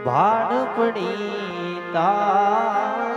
ભાડ પડી તારે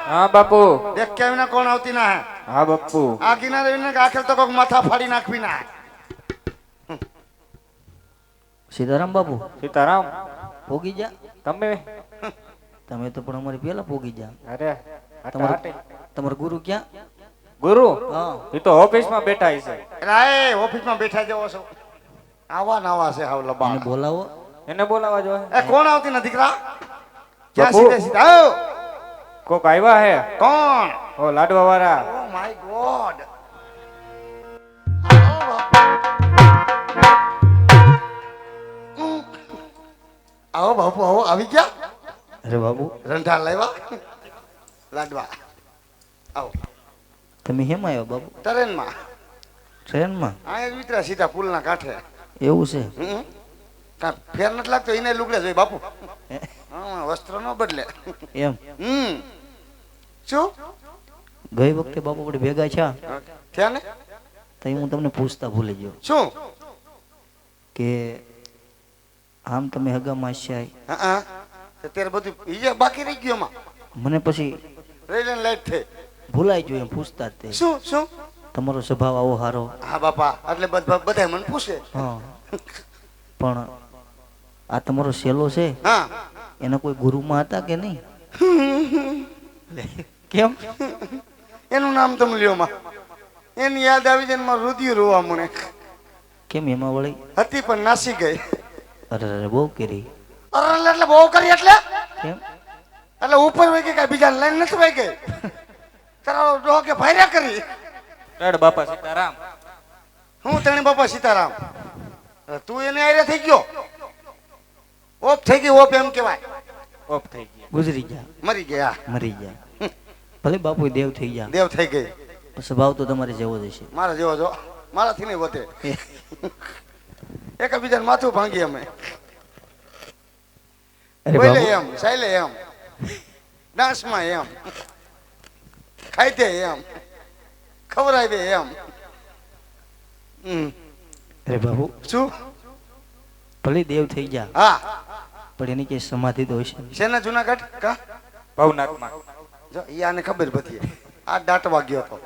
हाँ बापू देख के ना कौन आवती ना है। हाँ बापू आखी ना रही आखिर तो कोक माथा फाड़ी नाखवी ना સીતારામ બાપુ सीताराम પોગી જા તમે તમે તો પણ અમારી પેલા પોગી જા अरे તમારો ગુરુ ક્યાં गुरु હા ये तो ऑफिस में बैठा है राय ऑफिस में बैठा जाओ सो आवा नावा से हाव लबा એને બોલાવો એને બોલાવા જો ए कौन आवती ना दिखरा क्या बापू। सीधे सीधा आओ कोक आया है कौन ओ लाडवा वाला ओ माय गॉड आओ बापू आओ આવી ગયા અરે બાબુ રંઠા લેવા લાડવા આવો તમે હેમ આવ્યો બાબુ ટ્રેનમાં ટ્રેનમાં આ વિતરા સીધા પુલના કાંઠે એવું છે કા ફેર નથી લાગતો એને લુગડે જોઈ બાપુ હા વસ્ત્ર નો બદલે એમ શું ગઈ વખતે બાપુ આપણે ભેગા થયા થયા ને તો હું તમને પૂછતા ભૂલી ગયો શું કે આમ તમે હગા માસ્યાય હા ત્યારે બધું ઈ બાકી રહી ગયો માં મને પછી રેલન લાઈટ થઈ ભૂલાઈ ગયું એમ પૂછતા જ તે શું શું તમારો સ્વભાવ આવો સારો હા બાપા એટલે બધા મને પૂછે હા પણ આ તમારો સેલો છે હા એના કોઈ ગુરુમાં હતા કે નહીં કેમ એનું નામ તમે લ્યો માં એની યાદ આવી જાય મારું રુધિર રોવા મને કેમ એમાં વળી હતી પણ નાસી ગઈ અરે અરે બહુ કરી અરે એટલે બહુ કરી એટલે કેમ એટલે ઉપર વહી ગઈ કઈ બીજા લાઈન નથી વહી ગઈ તારો ડો કે ફાયરા કરી રેડ બાપા सीताराम હું તણી બાપા સીતારામ તું એને આરે થઈ ગયો ઓફ થઈ ગઈ ઓફ એમ કહેવાય ઓફ થઈ ગયા ગુજરી જા મરી ગયા મરી જા ભલે બાપુ દેવ થઈ ગયા દેવ થઈ ગઈ સ્વભાવ તો તમારે જેવો જ હશે મારા જેવો જો મારાથી નહીં વધે એકબીજાને માથું ભાંગી અમે અરે બોલે બાપુ એમ સાયલે એમ ડાન્સમાં એમ ખાઈ દે એમ ખવડાવી દે એમ હમ. અરે બાબુ શું? ભલે દેવ થઈ ગયા હા. પણ એની કઈ સમાધિ તો હશે ને. શેના જુનાગઢ કા? ભવનાથમાં. જો ઈ આને ખબર બધી. આ દાટવા ગયો તો.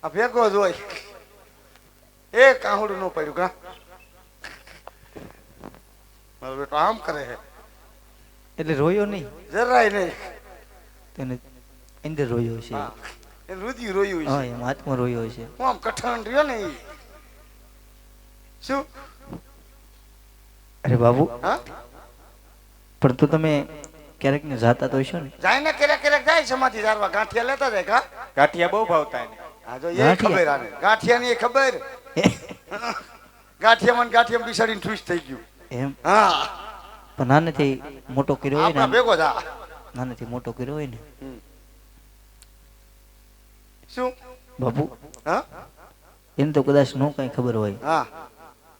આ ભેગો જ હોય. એ કાહુડું નો પડ્યું કા? મારો બેટો આમ કરે છે. એટલે રોયો નહીં, જરાય નહીં. તેને અંદર રોયો છે. હા. એ રુધિર રોયું હા છે. એમ હાથમાં રોયો છે. હું આમ કઠણ રહ્યો ને ઈ. શું? અરે બાબુ હા? પણ તો તમે ક્યારેક ને જાતા તો હશો ને. જાય ને ક્યારેક ક્યારેક જાય સમાધિ ધારવા ગાંઠિયા લેતા જાય કા? ગાંઠિયા બહુ ભાવતા એને. હા જો એ ગાંઠિયા? ખબર આને. ગાંઠિયાની એ ખબર. ગાંઠિયામાં ને ગાંઠિયામાં બિસાડીને ઠૂસ થઈ ગયું. એમ હા. પણ નાનેથી મોટો કર્યો હોય આપણા ને, ભેગો થા. નાનેથી મોટો કર્યો હોય ને શું? બાબુ હા? એને તો કદાચ નો કઈ ખબર હોય, હા.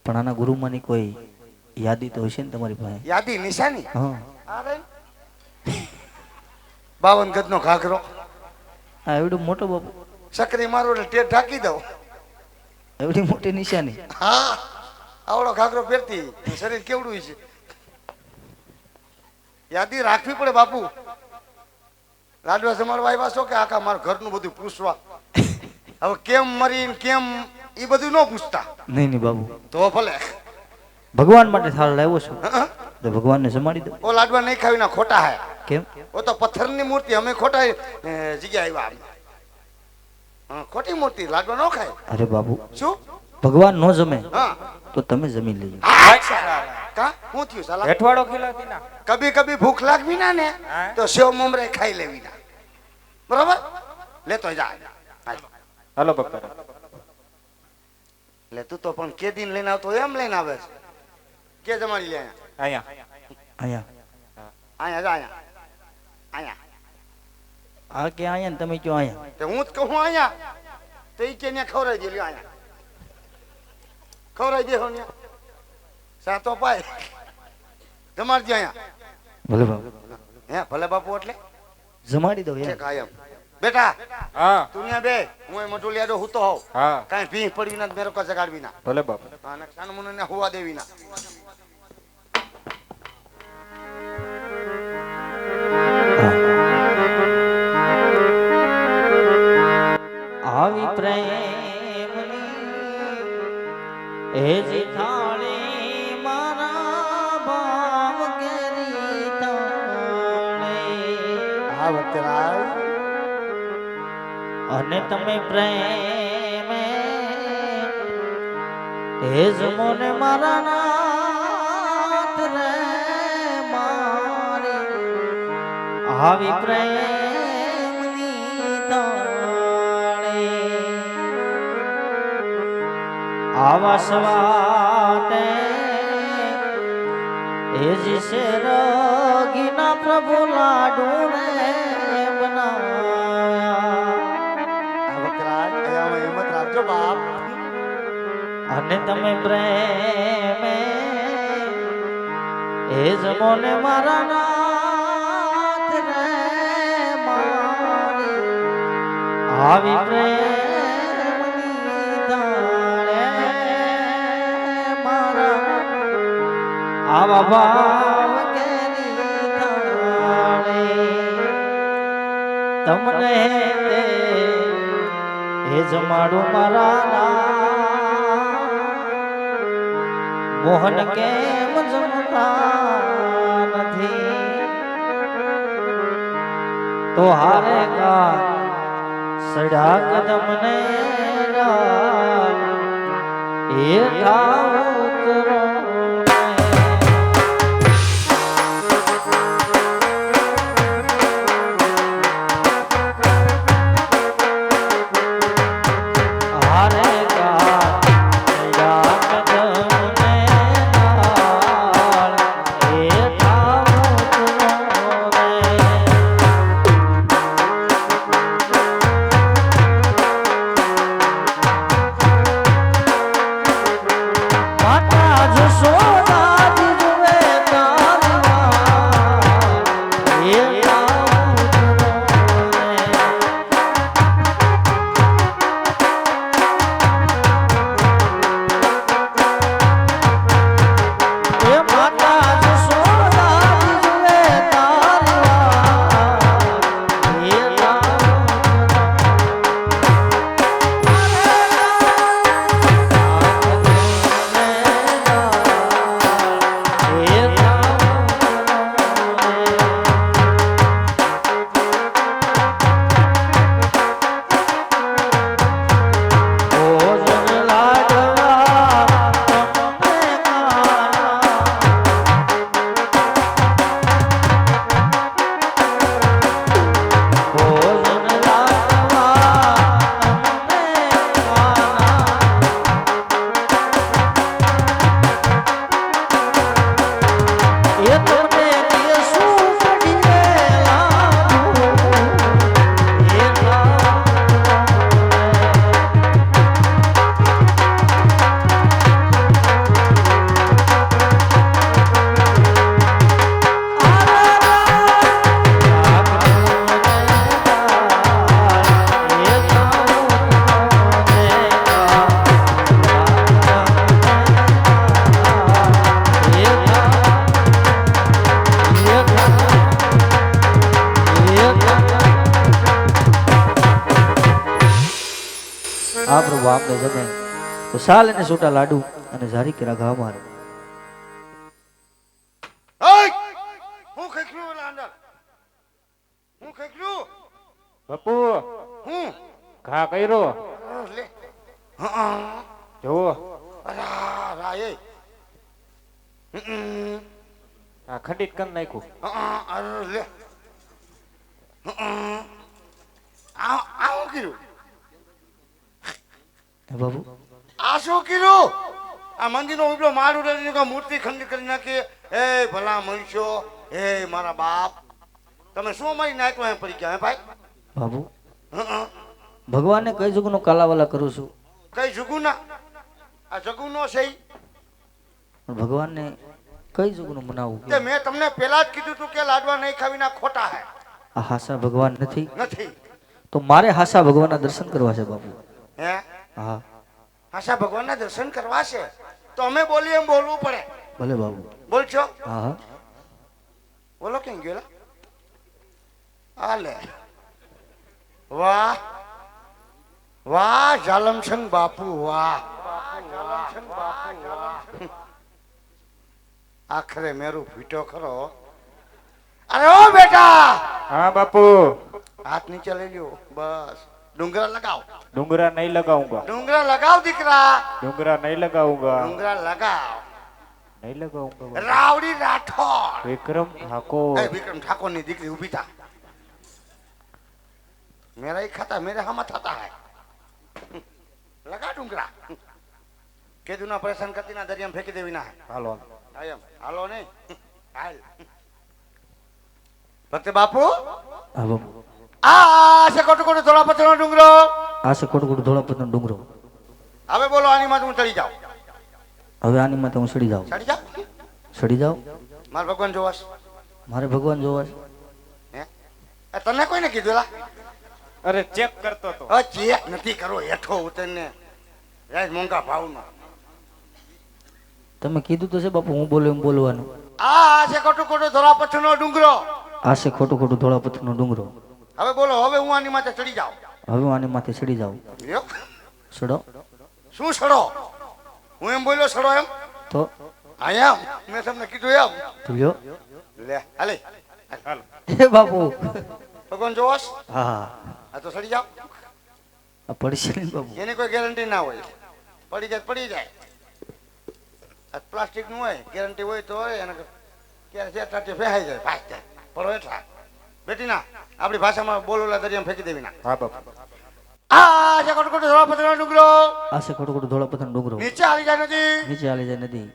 પણ આના ગુરુમાંની કોઈ યાદી તો હશે ને તમારી પાસે. યાદી નિશાની. હા આ રે. 52 ગજનો ઘાઘરો. આ એવડું મોટો બાબુ, સકરી મારો એટલે ટેટ ઢાંકી દઉં. એવડી મોટી નિશાની. હા. આવડો ઘાઘરો પહેરતી. શરીર કેવડું છે? યાદી રાખવી પડે બાપુ. લાડવા જમાડવા આવ્યા છો કે આખા મારા ઘરનું બધું પૂછવા? હવે કેમ મરીને કેમ એ બધું ન પૂછતા. નહીં નહીં બાબુ, તો ભલે. ભગવાન માટે થાળ લાવ્યો છું હા? તો ભગવાનને જમાડી દો. ઓ લાડવા નહીં ખાવીના ખોટા હે. કેમ? ઓ તો પથ્થરની મૂર્તિ, અમે ખોટા જગ્યાએ આવ્યા. હા, ખોટી મૂર્તિ લાડવા ન ખાય. અરે બાબુ, શું? ભગવાન નો જમે હા. તો તમે જમી લેજો. કા હું થયું સાલા? હેઠવાડો ખીલાતી ના. કભી કભી ભૂખ લાગવી ના ને હા. તો સેવ મમરે ખાઈ લેવી ના. બરોબર? લેતો જા. હાલ. હાલો બકર. લે તું તો પણ કે દિન લઈને આવતો એમ લઈને આવે છે. કે જમાડી લે અહીંયા. અહીંયા. અહીંયા અહીંયા જા અહીંયા. અહીંયા. આ કે અહીંયા ને તમે કયો અહીંયા. તે હું જ કહું અહીંયા. તો ઈ કે ન્યા ખવરાઈ દે લ્યો અહીંયા. ખવરાઈ દે હો ન્યા. સાતો પાય. જમાડજે અહીંયા. ભલે બાબુ, હે ભલે બાપુ એટલે જમાડી દો છે યાર. કાયમ. બેટા હા. તું ન્યા બે હું એ મટુલિયાડો હુતો હોઉં. હા. કાંઈ ભીંહ પડવી ના મેરો કા જગાડવી ના. ભલે બાપ. હા ને ખાન મુને હુવા દેવી ના. આવી પ્રેમની એ જ થાળી મારા ભાવ કેરી તાણે. હા વતરાજ. અને તમે પ્રેમ એ જ મને મારા નાથ રે મારી. આવી પ્રેમની તાણે આવા સવાતે એ જ શેરગીના પ્રભુ લાડુ રે બનાવ્યા. આ વતરાજ અહીંયા હિંમત રાખજો બાપ. અને તમે પ્રેમ એ જ મને મારા નાથ રે મારી. આવી પ્રેમની તાણે મારા આવા ભાવ કેરી તાણે તમને તે એ જમાડું મારા નાથ. મોહન કેમ જમતા નથી તો હારે કા સડા કદમ ને એ ઉતરો હારે કા સડા કદમ ને એ ઉતરો રે. તો સાલ અને છૂટા લાડુ અને ઝારી કેરા ઘા મારો. ઓય! હું ખેંચ્યું ઓલા અંદર હું ખેંચ્યું બાપુ હું ઘા કર્યો લે હા જોવો અરા રાય આ ખંડિત કરી નાખ્યું. અરે લે આવું કર્યું હે બાપુ આ શું કર્યું આ મંદિરનો ઉપલો માળ ઉડાડીને મૂર્તિ ખંડિત કરી નાખી એ ભલા મનુષ્યો એ મારા બાપ તમે શું મારી નાખ્યો એમ પડી ગયા હે ભાઈ બાપુ હં. ભગવાનને કઈ જુગનો કાલાવાલા કરું છું કઈ જગુના આ જગુનો છે ઈ? પણ ભગવાનને કઈ જુગનું મનાવું તે મેં તમને પહેલા જ કીધું તું કે લાડવા નહીં ખાવીના ખોટા હે આ હાસા ભગવાન નથી નથી તો મારે હાસા ભગવાનના દર્શન કરવા છે બાપુ. હે હા આશા ભગવાનના દર્શન કરવા છે તો અમે બોલીએ એમ બોલવું પડે ભલે બાપુ. બોલશો હા હા બોલો કેમ ગયો આલે વાહ વાહ જાલમસંગ બાપુ વાહ આખરે મેરું ફીટો ખરો અરે ઓ બેટા હા બાપુ હાથ નીચે લઈ લ્યો બસ ડુંગરા લગાવ ડુંગરા નહીં લગાऊंगा ડુંગરા લગાવ દીકરા डूंगरा नहीं लगाऊंगा ડુંગરા લગાવ नहीं लगाऊंगा बापू। રાવડી રાઠોડ विक्रम ठाकुर એ વિક્રમ ઠાકોર ની દીકરી ઉભી થા मेरा ही खाता मेरे हम था है लगा डूंगरा के दुना परेशान करती ना दरिया में फेंकी देवी ना है हालो आयम हालो नहीं हाल भक्त बापू હા બાપુ. आ से कोट कोट थोड़ा पत्थर डूंगरो આ છે ખોટું ખોટું ધોળાપતનો ડુંગરો. अबे बोलो आनी मां तुम चली जाओ હવે આની માથે હું સડી જાઉં. चली जाओ સડી જાઉં मार भगवान जोवास મારે ભગવાન જોવા છે. हैं ए तने कोई ने कीधुला अरे चेक करतो तो अ चेक नथी करो हेठो उतरने राज मोंगा भावनो તમે કીધું તો છે બાપુ હું બોલું એમ બોલવાનું. आ से कोट कोट थोड़ा पत्थर नो डूंगरो આ છે ખોટું ખોટું ધોળાપતનો ડુંગરો. હવે બોલો હવે હું આની માથે ચડી જાઉં હવે હું આની માથે સડી જાઉં. લ્યો સડો શું સડો હું એમ બોલ્યો સડો એમ તો આયા મેં તમને કીધું એમ તું લ્યો. લે હાલે हाल હે બાપુ. ભગવાન જોવસ હા આ તો સડી જાઓ આ પડશે નહીં બાપુ. એની કોઈ ગેરંટી ના હોય પડી જાય પડી જાય આ પ્લાસ્ટિક નું હોય ગેરંટી હોય તો હોય એને ક્યારે જે તાટે ફેહાઈ જાય ભાઈ જાય પડો એટલા બેટી ના આપણી ભાષામાં બોલોલા દરિયામાં ફેંકી દેવી ના हाँ बापू આ જે કોટ કોટ ધોળા પથરા ડુંગરો આ છે ખોટું ખોટું ધોળાપતનો ડુંગરો. નીચે આવી જાય નથી નીચે હાલી જાય નદી.